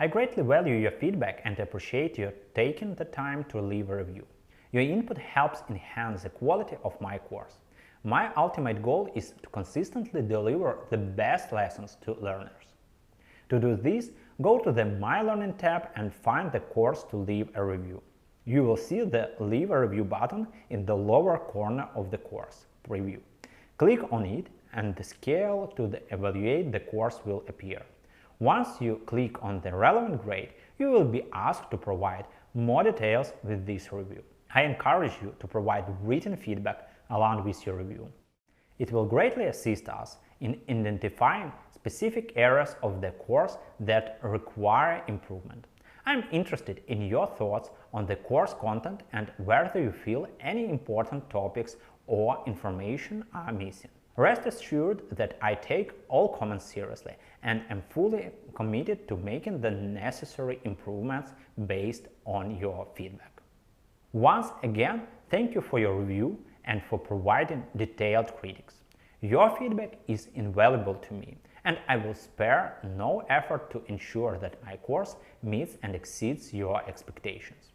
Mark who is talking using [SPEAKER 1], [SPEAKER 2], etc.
[SPEAKER 1] I greatly value your feedback and appreciate you taking the time to leave a review. Your input helps enhance the quality of my course. My ultimate goal is to consistently deliver the best lessons to learners. To do this, go to the My Learning tab and find the course to leave a review. You will see the Leave a Review button in the lower corner of the course preview. Click on it and the scale to evaluate the course will appear. Once you click on the relevant grade, you will be asked to provide more details with this review. I encourage you to provide written feedback along with your review. It will greatly assist us in identifying specific areas of the course that require improvement. I'm interested in your thoughts on the course content and whether you feel any important topics or information are missing. Rest assured that I take all comments seriously and am fully committed to making the necessary improvements based on your feedback. Once again, thank you for your review and for providing detailed critiques. Your feedback is invaluable to me, and I will spare no effort to ensure that my course meets and exceeds your expectations.